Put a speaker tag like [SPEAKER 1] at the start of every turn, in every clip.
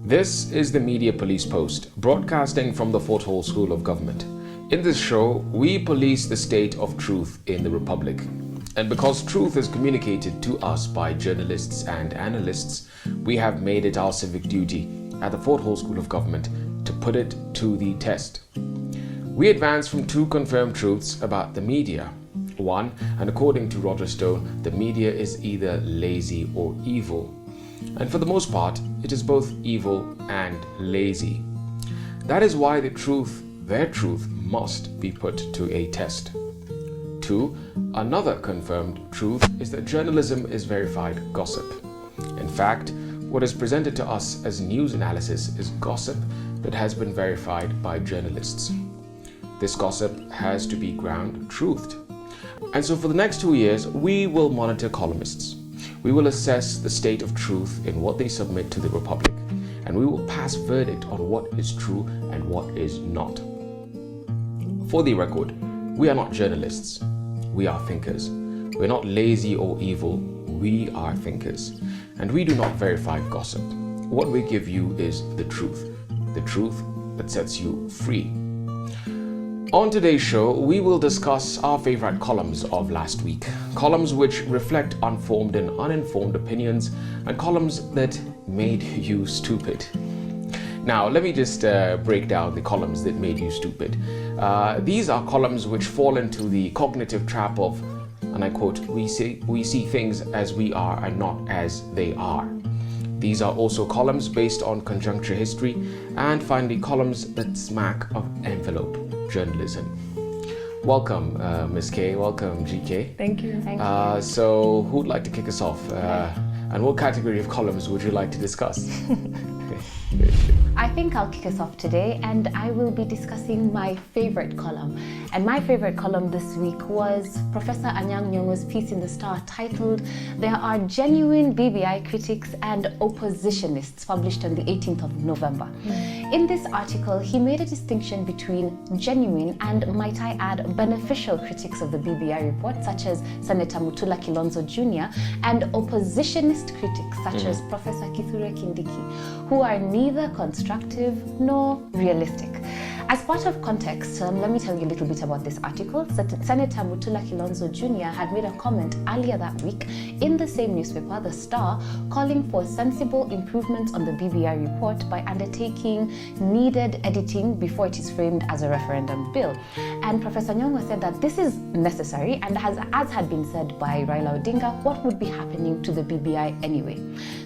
[SPEAKER 1] This is the Media Police Post, broadcasting from the Fort Hall School of Government. In this show, we police the state of truth in the Republic. And because truth is communicated to us by journalists and analysts, we have made it our civic duty at the Fort Hall School of Government to put it to the test. We advance from two confirmed truths about the media. One, and according to Roger Stone, the media is either lazy or evil. And for the most part, it is both evil and lazy. That is why their truth must be put to a test. Two, another confirmed truth is that journalism is verified gossip. In fact, what is presented to us as news analysis is gossip that has been verified by journalists. This gossip has to be ground-truthed. And so for the next 2 years, we will monitor columnists. We will assess the state of truth in what they submit to the Republic, and we will pass verdict on what is true and what is not. For the record, we are not journalists. We are thinkers. We're not lazy or evil. We are thinkers. And we do not verify gossip. What we give you is the truth that sets you free. On today's show, we will discuss our favorite columns of last week. Columns which reflect unformed and uninformed opinions, and columns that made you stupid. Now, let me just break down the columns that made you stupid. These are columns which fall into the cognitive trap of, and I quote, we see things as we are and not as they are. These are also columns based on conjuncture history, and finally columns that smack of envelope journalism. Welcome, Ms. K. Welcome, GK.
[SPEAKER 2] Thank you. Thank you.
[SPEAKER 1] So, who would like to kick us off? And what category of columns would you like to discuss?
[SPEAKER 2] I think I'll kick us off today, and I will be discussing my favorite column. And my favorite column this week was Professor Anyang' Nyong'o's piece in The Star titled "There Are Genuine BBI Critics and Oppositionists," published on the 18th of November. In this article, he made a distinction between genuine and, might I add, beneficial critics of the BBI report, such as Senator Mutula Kilonzo Jr., and oppositionist critics, such as Professor Kithure Kindiki, who are neither constructive nor realistic. As part of context, let me tell you a little bit about this article. Senator Mutula Kilonzo Jr. had made a comment earlier that week in the same newspaper, The Star, calling for sensible improvements on the BBI report by undertaking needed editing before it is framed as a referendum bill. And Professor Nyong'o said that this is necessary, and as had been said by Raila Odinga, what would be happening to the BBI anyway?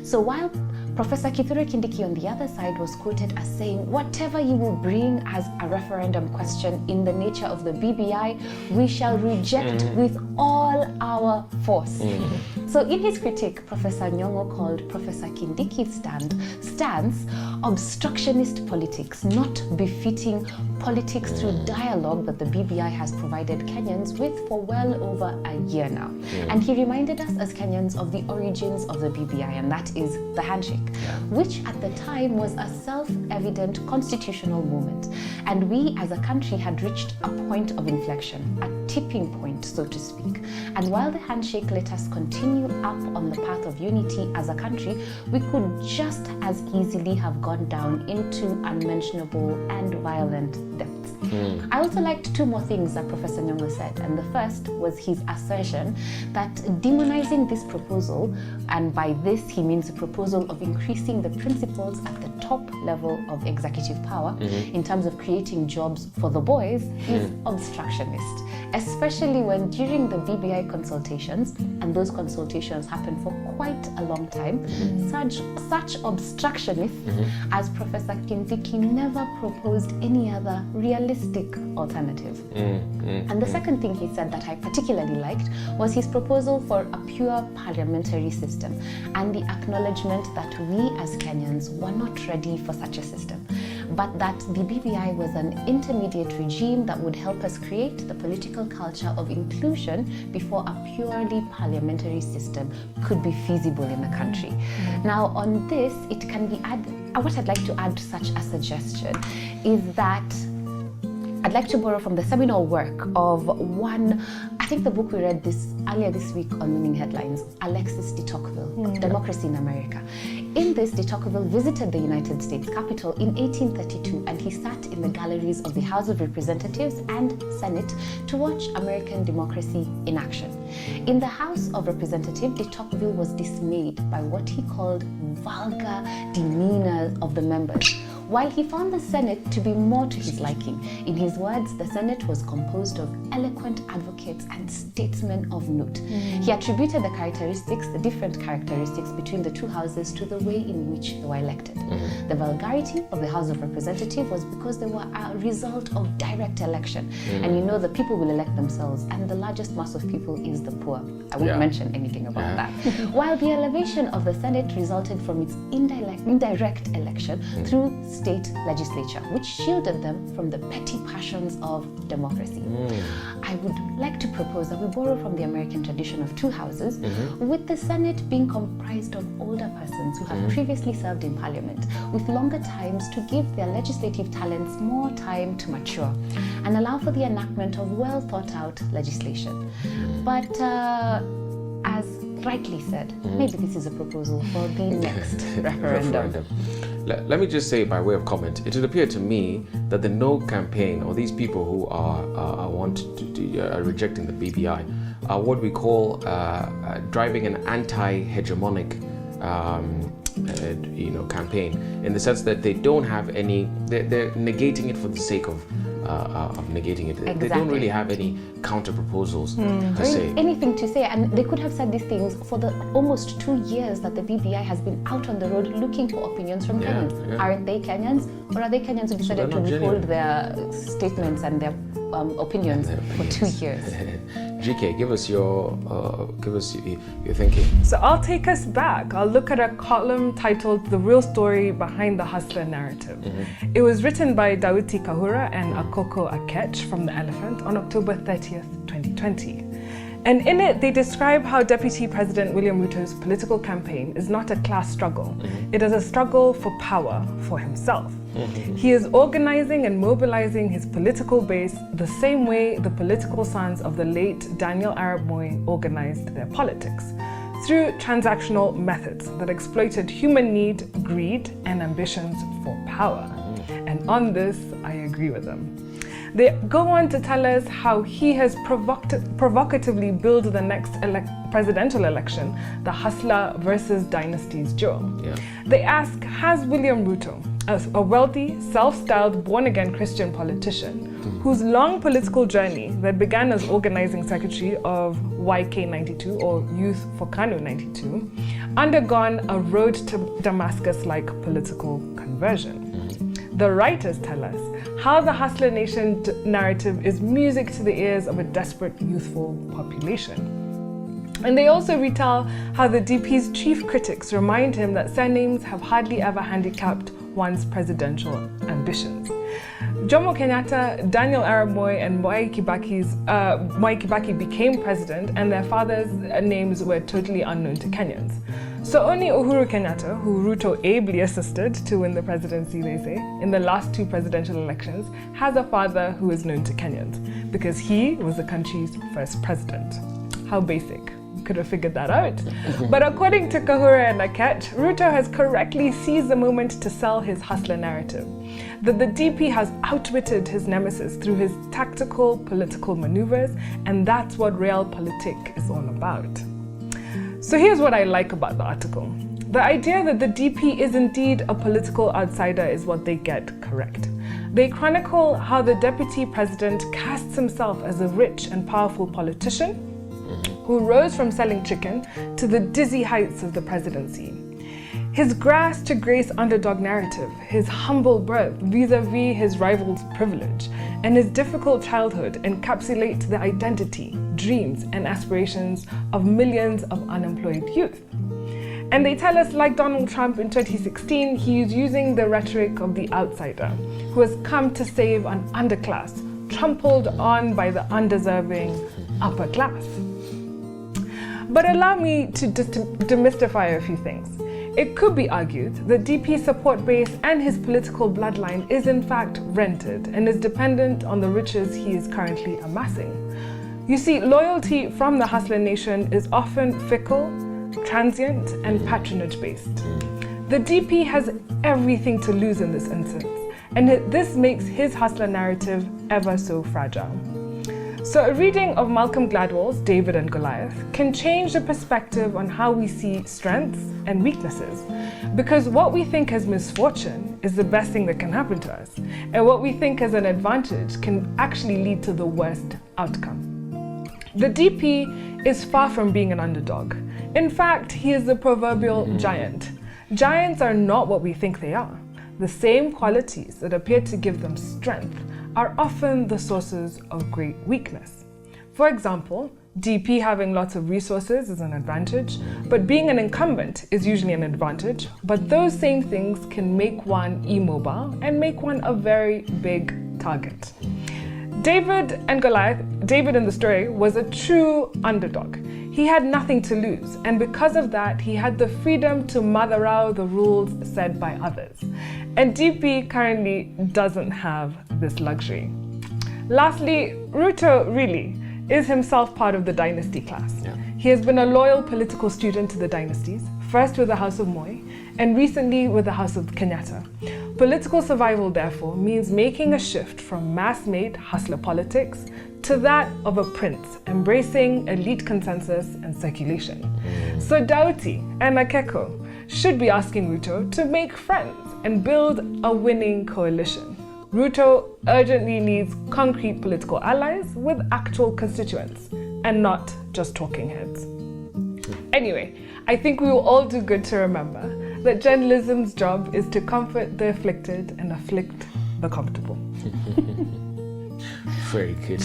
[SPEAKER 2] So while Professor Kithure Kindiki on the other side was quoted as saying, "Whatever you will bring as a referendum question in the nature of the BBI, we shall reject with all our force." So in his critique, Professor Nyong'o called Professor Kindiki's stance obstructionist politics, not befitting politics through dialogue that the BBI has provided Kenyans with for well over a year now. And he reminded us as Kenyans of the origins of the BBI, and that is the handshake, which at the time was a self-evident constitutional moment. And we as a country had reached a point of inflection, a tipping point, so to speak. And while the handshake let us continue up on the path of unity as a country, we could just as easily have gone down into unmentionable and violent depths. I also liked two more things that Professor Nyong'o said, and the first was his assertion that demonizing this proposal, and by this he means the proposal of increasing the principles at the top level of executive power in terms of creating jobs for the boys, is obstructionist, especially when during the BBI consultations, and those consultations happened for quite a long time, such obstructionists as Professor Kindiki never proposed any other realistic alternative. And the second thing he said that I particularly liked was his proposal for a pure parliamentary system, and the acknowledgement that we as Kenyans were not ready for such a system, but that the BBI was an intermediate regime that would help us create the political culture of inclusion before a purely parliamentary system could be feasible in the country. Now on this, it can be what I'd like to add to such a suggestion is that a I'd like to borrow from the seminal work of I think the book we read earlier this week on Winning Headlines, Alexis de Tocqueville, Democracy in America. In this, de Tocqueville visited the United States Capitol in 1832, and he sat in the galleries of the House of Representatives and Senate to watch American democracy in action. In the House of Representatives, de Tocqueville was dismayed by what he called vulgar demeanor of the members, while he found the Senate to be more to his liking. In his words, the Senate was composed of eloquent advocates and statesmen of note. He attributed the different characteristics between the two houses to the way in which they were elected. The vulgarity of the House of Representatives was because they were a result of direct election. And you know the people will elect themselves, and the largest mass of people is the poor. I won't mention anything about that. While the elevation of the Senate resulted from its indirect election through state legislature, which shielded them from the petty passions of democracy. I would like to propose that we borrow from the American tradition of two houses, with the Senate being comprised of older persons who have previously served in Parliament, with longer times to give their legislative talents more time to mature and allow for the enactment of well thought out legislation. But as rightly said, maybe this is a proposal for the next referendum.
[SPEAKER 1] Let me just say by way of comment, it would appear to me that the No campaign, or these people who are rejecting the BBI, are what we call driving an anti-hegemonic campaign, in the sense that they don't have any, they're negating it for the sake of negating it. Exactly. They don't really have any counter proposals per se.
[SPEAKER 2] Anything to say, and they could have said these things for the almost 2 years that the BBI has been out on the road looking for opinions from Kenyans. Aren't they Kenyans, or are they Kenyans who decided to withhold their statements and their opinions for 2 years?
[SPEAKER 3] GK, give us your thinking.
[SPEAKER 4] So I'll take us back. I'll look at a column titled "The Real Story Behind the Hustler Narrative." It was written by Dauti Kahura and Akoko Akech from The Elephant on October 30th, 2020. And in it, they describe how Deputy President William Ruto's political campaign is not a class struggle. It is a struggle for power for himself. He is organizing and mobilizing his political base the same way the political sons of the late Daniel Arap Moi organized their politics, through transactional methods that exploited human need, greed, and ambitions for power. And on this, I agree with them. They go on to tell us how he has provocatively billed the next presidential election, the hustler versus dynasties duel. They ask, has William Ruto, a wealthy, self-styled, born-again Christian politician, whose long political journey that began as organizing secretary of YK92, or Youth for Kanu 92, undergone a road to Damascus-like political conversion? The writers tell us how the Hustler Nation narrative is music to the ears of a desperate youthful population. And they also retell how the DP's chief critics remind him that surnames have hardly ever handicapped one's presidential ambitions. Jomo Kenyatta, Daniel Arap Moi, and Mwai Kibaki became president, and their fathers' names were totally unknown to Kenyans. So only Uhuru Kenyatta, who Ruto ably assisted to win the presidency, they say, in the last 2 presidential elections, has a father who is known to Kenyans, because he was the country's first president. How basic. Could have figured that out. But according to Kahura and Akech, Ruto has correctly seized the moment to sell his hustler narrative, that the DP has outwitted his nemesis through his tactical political maneuvers, and that's what realpolitik is all about. So here's what I like about the article. The idea that the DP is indeed a political outsider is what they get correct. They chronicle how the deputy president casts himself as a rich and powerful politician who rose from selling chicken to the dizzy heights of the presidency. His grass to grace underdog narrative, his humble birth vis-a-vis his rival's privilege, and his difficult childhood encapsulate the identity, dreams, and aspirations of millions of unemployed youth. And they tell us, like Donald Trump in 2016, he is using the rhetoric of the outsider, who has come to save an underclass, trampled on by the undeserving upper class. But allow me to demystify a few things. It could be argued that DP's support base and his political bloodline is in fact rented and is dependent on the riches he is currently amassing. You see, loyalty from the Hustler Nation is often fickle, transient, and patronage-based. The DP has everything to lose in this instance, and this makes his hustler narrative ever so fragile. So a reading of Malcolm Gladwell's David and Goliath can change the perspective on how we see strengths and weaknesses, because what we think as misfortune is the best thing that can happen to us, and what we think as an advantage can actually lead to the worst outcome. The DP is far from being an underdog. In fact, he is the proverbial giant. Giants are not what we think they are. The same qualities that appear to give them strength are often the sources of great weakness. For example, DP having lots of resources is an advantage, but being an incumbent is usually an advantage, but those same things can make one immobile and make one a very big target. David and Goliath, David in the story, was a true underdog. He had nothing to lose, and because of that, he had the freedom to mother out the rules set by others. And DP currently doesn't have this luxury. Lastly, RUTO really is himself part of the dynasty class. Yeah. He has been a loyal political student to the dynasties, first with the House of Moi, and recently with the House of Kenyatta. Political survival, therefore, means making a shift from mass-made hustler politics to that of a prince, embracing elite consensus and circulation. So Dauti and Akeko should be asking RUTO to make friends and build a winning coalition. RUTO urgently needs concrete political allies with actual constituents and not just talking heads. Anyway, I think we will all do good to remember that journalism's job is to comfort the afflicted and afflict the comfortable.
[SPEAKER 3] Very good.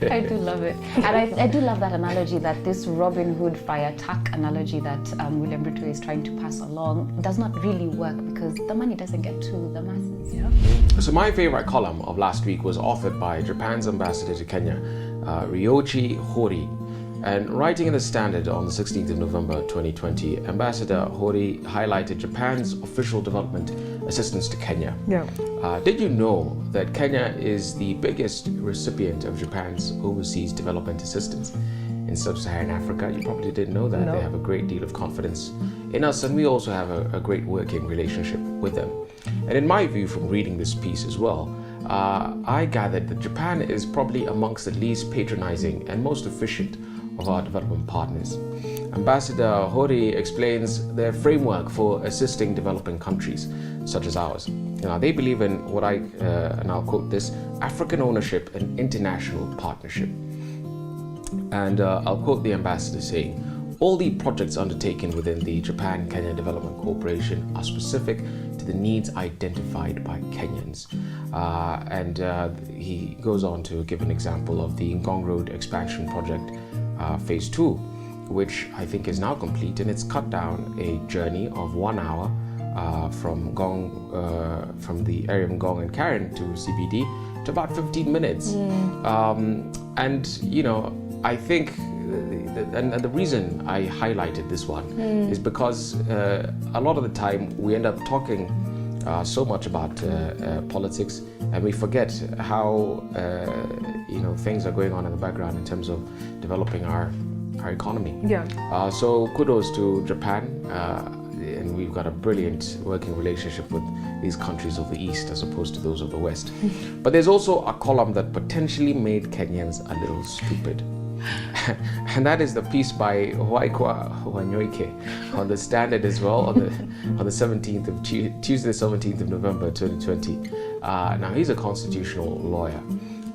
[SPEAKER 2] I do love it. And I do love that analogy, that this Robin Hood fire attack analogy that William RUTO is trying to pass along does not really work because the money doesn't get to the masses. Yeah?
[SPEAKER 3] So my favorite column of last week was authored by Japan's ambassador to Kenya, Ryoichi Hori. And writing in the Standard on the 16th of November 2020, Ambassador Hori highlighted Japan's official development assistance to Kenya.
[SPEAKER 4] Yeah.
[SPEAKER 3] Did you know that Kenya is the biggest recipient of Japan's overseas development assistance in sub-Saharan Africa? You probably didn't know that. No. They have a great deal of confidence in us, and we also have a great working relationship with them. And in my view, from reading this piece as well, I gathered that Japan is probably amongst the least patronizing and most efficient of our development partners. Ambassador Hori explains their framework for assisting developing countries such as ours. Now, they believe in what and I'll quote this, African ownership and international partnership. And I'll quote the ambassador saying, all the projects undertaken within the Japan-Kenya Development Corporation are specific to the needs identified by Kenyans. He goes on to give an example of the Ngong Road expansion project, phase 2, which I think is now complete, and it's cut down a journey of 1 hour from the area of Ngong and Karen to CBD to about 15 minutes. I think the reason I highlighted this one is because a lot of the time we end up talking so much about politics, and we forget how things are going on in the background in terms of developing our economy.
[SPEAKER 4] Yeah.
[SPEAKER 3] So kudos to Japan, and we've got a brilliant working relationship with these countries of the East as opposed to those of the West. But there's also a column that potentially made Kenyans a little stupid. And that is the piece by Huaikwa Wanyoike on the Standard as well on the 17th of Tuesday, 17th of November 2020. Now he's a constitutional lawyer,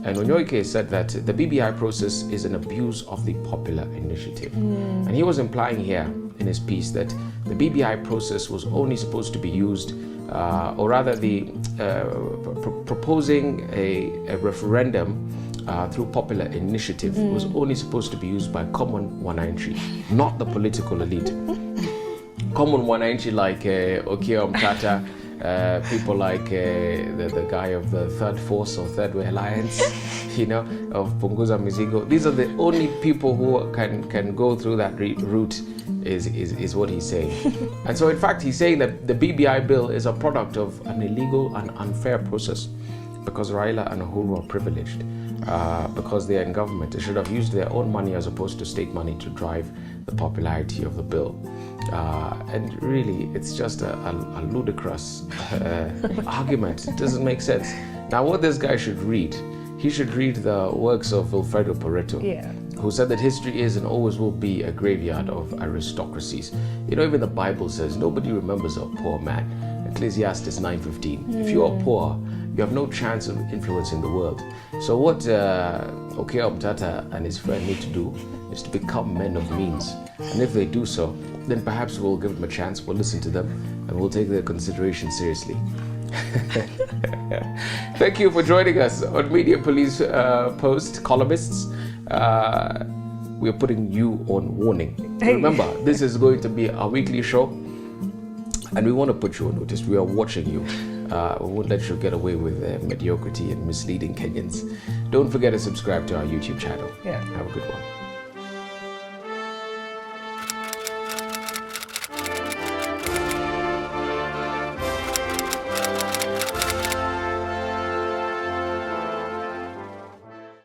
[SPEAKER 3] and Wanyoike said that the BBI process is an abuse of the popular initiative, and he was implying here in his piece that the BBI process was only supposed to be used, or rather, proposing a referendum. Through popular initiative was only supposed to be used by common wananchi, not the political elite. Common wananchi like Okia Omtata People like the guy of the Third Force or Third Way Alliance, you know, of Punguza Mizigo. These are the only people who can go through that route, is what he's saying. And so in fact he's saying that the BBI bill is a product of an illegal and unfair process because Raila and Uhuru are privileged. Because they are in government. They should have used their own money as opposed to state money to drive the popularity of the bill. And really, it's just a ludicrous argument. It doesn't make sense. Now, what this guy should read, he should read the works of Wilfredo Pareto, who said that history is and always will be a graveyard of aristocracies. You know, even the Bible says nobody remembers a poor man. Ecclesiastes 9:15. If you are poor, you have no chance of influencing the world. So what Okeo Mtata and his friend need to do is to become men of means. And if they do so, then perhaps we'll give them a chance, we'll listen to them, and we'll take their consideration seriously. Thank you for joining us on Media Police Post, columnists. We're putting you on warning.
[SPEAKER 4] Hey.
[SPEAKER 3] Remember, this is going to be a weekly show, and we want to put you on notice. We are watching you. We won't let you get away with mediocrity and misleading Kenyans. Don't forget to subscribe to our YouTube channel.
[SPEAKER 4] Yeah.
[SPEAKER 3] Have a good one.